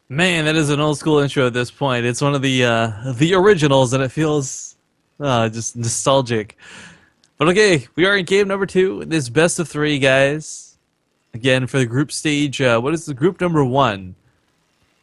Man, that is an old school intro at this point. It's one of the originals, and it feels just nostalgic. But okay, we are in game number 2. This best of 3, guys. Again, for the group stage, what is the group number 1?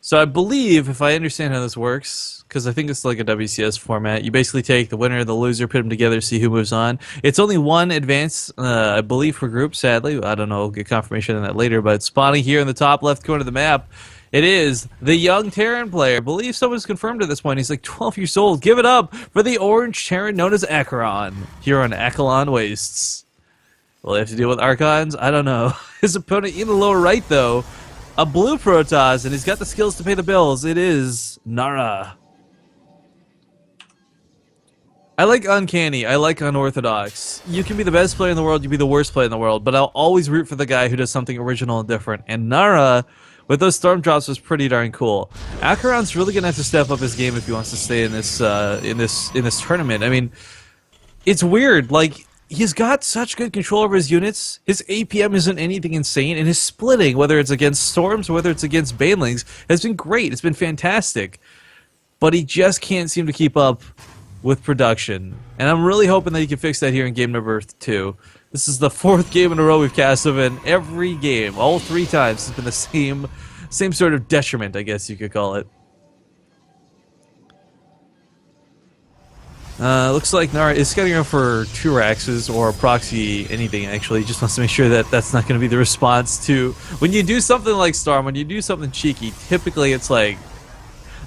So I believe, if I understand how this works, because I think it's like a WCS format, you basically take the winner and the loser, put them together, see who moves on. It's only one advance, I believe, for group, sadly. I don't know, I'll get confirmation on that later, but spawning here in the top left corner of the map, it is the young Terran player. I believe someone's confirmed at this point. He's like 12 years old. Give it up for the orange Terran known as Aqueron here on Aqueron Wastes. Will they have to deal with Archons? I don't know. His opponent in the lower right, though, a blue Protoss, and he's got the skills to pay the bills. It is Nara. I like uncanny. I like unorthodox. You can be the best player in the world, you can be the worst player in the world, but I'll always root for the guy who does something original and different. And Nara, with those storm drops, was pretty darn cool. Aqueron's really gonna have to step up his game if he wants to stay in this tournament. I mean, it's weird. Like, he's got such good control over his units. His APM isn't anything insane, and his splitting, whether it's against storms or whether it's against banelings, has been great. It's been fantastic. But he just can't seem to keep up with production. And I'm really hoping that he can fix that here in game number 2. This is the 4th game in a row we've cast him in. Every game, all 3 times, has been the same sort of detriment, I guess you could call it. Looks like Nara is scouting out for 2 Raxes or proxy anything, actually. He just wants to make sure that that's not going to be the response to... When you do something like Storm, when you do something cheeky, typically it's like,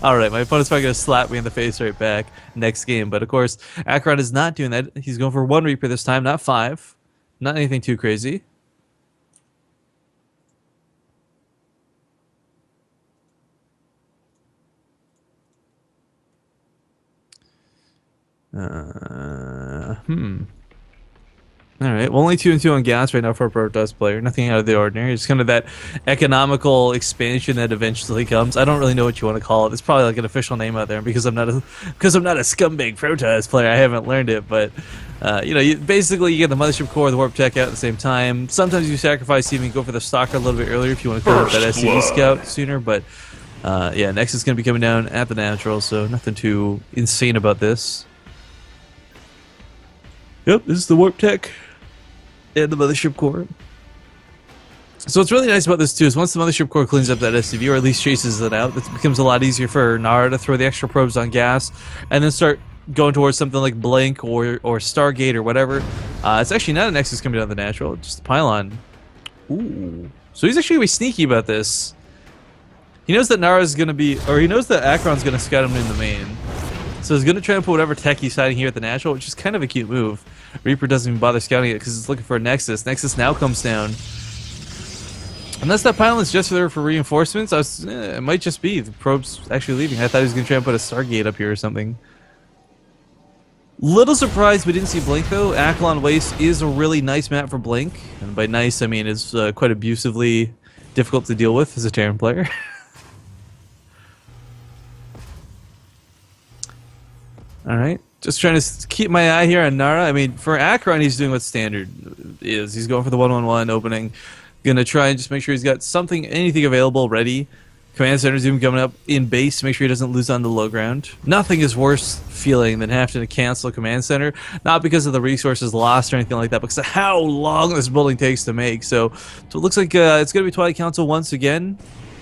alright, my opponent's probably going to slap me in the face right back next game. But of course, Aqueron is not doing that. He's going for 1 Reaper this time, not 5. Not anything too crazy. Alright, well, only 2 and 2 on gas right now for a Protoss player. Nothing out of the ordinary. It's kind of that economical expansion that eventually comes. I don't really know what you want to call it. It's probably like an official name out there. Because I'm not a scumbag Protoss player, I haven't learned it. But you know, basically you get the Mothership Core, the Warp Tech out at the same time. Sometimes you sacrifice even go for the Stalker a little bit earlier if you want to clear up that SC2 scout sooner. But yeah, next is going to be coming down at the natural, so nothing too insane about this. Yep, this is the Warp Tech and the Mothership Core. So what's really nice about this too is once the Mothership Core cleans up that SCV, or at least chases it out, it becomes a lot easier for Nara to throw the extra probes on gas and then start going towards something like Blink or Stargate or whatever. It's actually not a Nexus coming down the natural, just a pylon. Ooh. So he's actually going to be sneaky about this. He knows that Nara's going to be, or he knows that Aqueron's going to scout him in the main. So he's going to try and put whatever tech he's hiding here at the natural, which is kind of a cute move. Reaper doesn't even bother scouting it because it's looking for a Nexus. Nexus now comes down. Unless that pylon's just there for reinforcements, it might just be the probe's actually leaving. I thought he was going to try and put a Stargate up here or something. Little surprised we didn't see Blink though. Aqueron Waste is a really nice map for Blink. And by nice, I mean it's quite abusively difficult to deal with as a Terran player. Alright, just trying to keep my eye here on Nara. I mean, for Aqueron, he's doing what standard is. He's going for the 1-1-1 opening. Gonna try and just make sure he's got something, anything available, ready. Command center's even coming up in base to make sure he doesn't lose on the low ground. Nothing is worse feeling than having to cancel a command center. Not because of the resources lost or anything like that, but because of how long this building takes to make. So it looks like it's gonna be Twilight Council once again.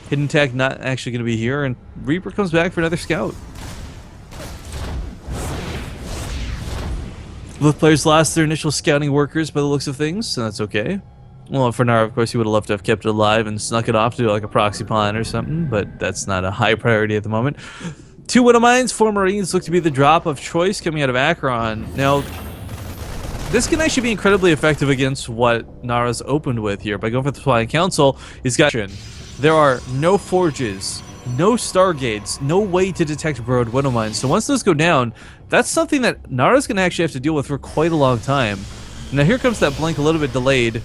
Hidden Tech not actually gonna be here, and Reaper comes back for another scout. Both players lost their initial scouting workers by the looks of things, so that's okay. Well, for Nara, of course, he would have loved to have kept it alive and snuck it off to do like a proxy pylon or something, but that's not a high priority at the moment. 2 Widow Mines, 4 Marines look to be the drop of choice coming out of Aqueron. Now, this can actually be incredibly effective against what Nara's opened with here. By going for the Twilight Council, he's got... There are no forges, no Stargates, no way to detect Broad Widow Mines. So once those go down, that's something that Nara's going to actually have to deal with for quite a long time. Now here comes that Blink a little bit delayed.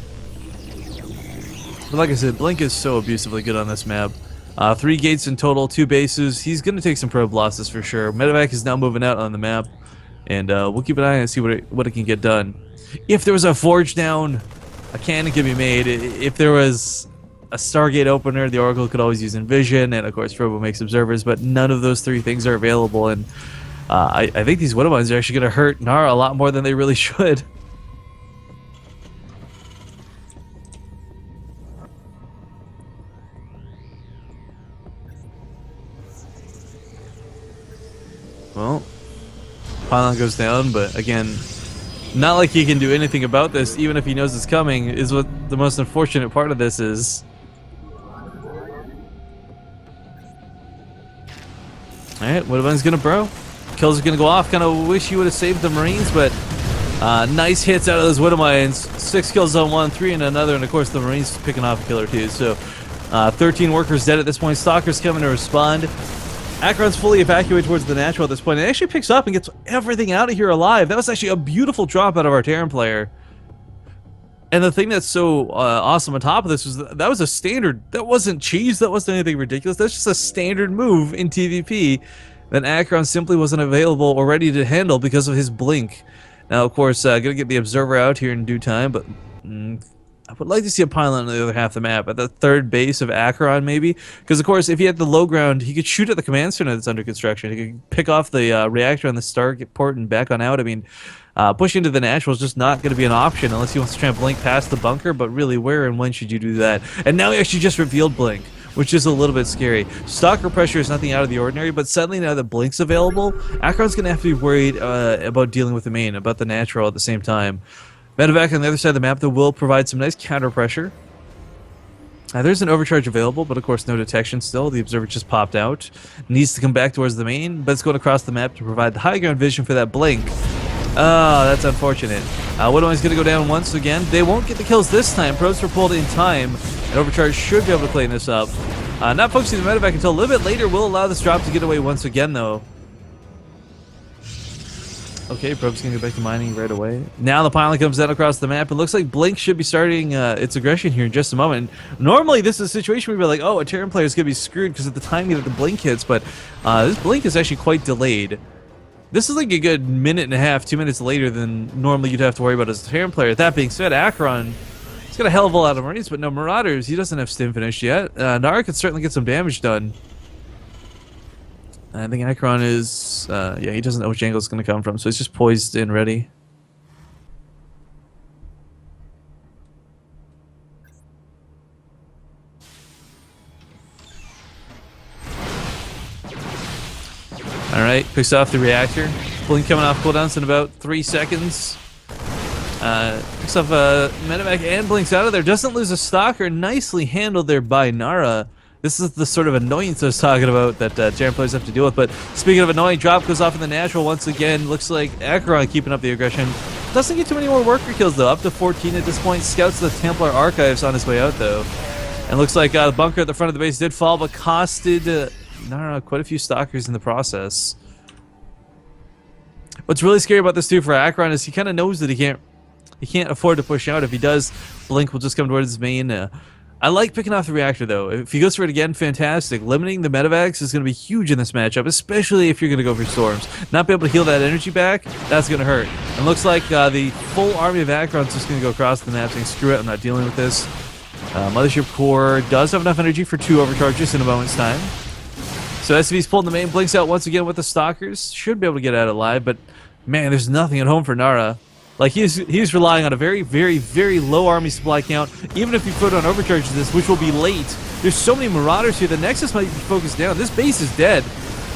But like I said, Blink is so abusively good on this map. 3 gates in total, 2 bases. He's going to take some probe losses for sure. Medevac is now moving out on the map. And we'll keep an eye and see what it can get done. If there was a forge down, a cannon could be made. If there was a Stargate opener. The Oracle could always use Envision, and of course Robo makes observers, but none of those three things are available, and I think these Widow Mines are actually going to hurt Nara a lot more than they really should. Well, pylon goes down, but again, not like he can do anything about this, even if he knows it's coming, is what the most unfortunate part of this is. Alright, Widowmine's gonna burrow. Kills are gonna go off. Kinda wish he would have saved the Marines, but nice hits out of those Widowmines. 6 kills on one, 3 in another, and of course the Marines picking off a kill or two. So 13 workers dead at this point. Stalker's coming to respond. Aqueron's fully evacuated towards the natural at this point. It actually picks up and gets everything out of here alive. That was actually a beautiful drop out of our Terran player. And the thing that's so awesome on top of this was that was a standard. That wasn't cheese. That wasn't anything ridiculous. That's just a standard move in TVP that Aqueron simply wasn't available or ready to handle because of his blink. Now, of course, gonna get the observer out here in due time, but I would like to see a pylon on the other half of the map, at the third base of Aqueron, maybe. Because, of course, if he had the low ground, he could shoot at the command center that's under construction. He could pick off the reactor on the starport and back on out. I mean, pushing to the natural is just not going to be an option unless he wants to try and blink past the bunker. But really, where and when should you do that? And now he actually just revealed blink, which is a little bit scary. Stalker pressure is nothing out of the ordinary, but suddenly now that blink's available, Aqueron's going to have to be worried about dealing with the main, about the natural at the same time. Medevac on the other side of the map, though, will provide some nice counter pressure. There's an overcharge available, but of course no detection still. The observer just popped out. Needs to come back towards the main, but it's going across the map to provide the high ground vision for that blink. Oh, that's unfortunate. Widowmine's going to go down once again. They won't get the kills this time. Probes were pulled in time, and overcharge should be able to clean this up. Not focusing the medevac until a little bit later will allow this drop to get away once again, though. Okay, Probe's gonna go back to mining right away. Now the pylon comes down across the map. It looks like Blink should be starting its aggression here in just a moment. Normally, this is a situation where we'd be like, oh, a Terran player is gonna be screwed because of the timing that the Blink hits, but this Blink is actually quite delayed. This is like a good minute and a half, 2 minutes later than normally you'd have to worry about as a Terran player. That being said, Aqueron, he's got a hell of a lot of Marines, but no Marauders. He doesn't have Stim finished yet. Nara could certainly get some damage done. I think Aqueron is, yeah, he doesn't know which angle it's going to come from, so he's just poised and ready. Alright, picks off the reactor. Blink coming off cooldowns in about 3 seconds. Picks off medevac and blinks out of there. Doesn't lose a stalker. Nicely handled there by Nara. This is the sort of annoyance I was talking about that Terran players have to deal with. But speaking of annoying, drop goes off in the natural once again. Looks like Aqueron keeping up the aggression. Doesn't get too many more worker kills, though. Up to 14 at this point. Scouts the Templar Archives on his way out, though. And looks like the bunker at the front of the base did fall, but costed Nara quite a few stalkers in the process. What's really scary about this, too, for Aqueron is he kind of knows that he can't afford to push out. If he does, Blink will just come towards his main. I like picking off the reactor, though. If he goes for it again, fantastic. Limiting the medevacs is going to be huge in this matchup, especially if you're going to go for storms. Not be able to heal that energy back, that's going to hurt. And looks like the full army of Aqueron's just going to go across the map saying, screw it, I'm not dealing with this. Mothership Core does have enough energy for 2 overcharges in a moment's time. So SCV's pulling the main, blinks out once again with the Stalkers. Should be able to get out alive, but man, there's nothing at home for Nara. Like, he's relying on a very, very, very low army supply count, even if you put on overcharges this, which will be late. There's so many Marauders here, the Nexus might be focused down. This base is dead.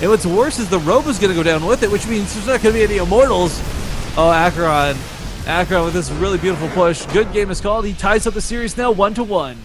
And what's worse is the Robo's going to go down with it, which means there's not going to be any Immortals. Oh, Aqueron with this really beautiful push. Good game is called. He ties up the series now 1-1.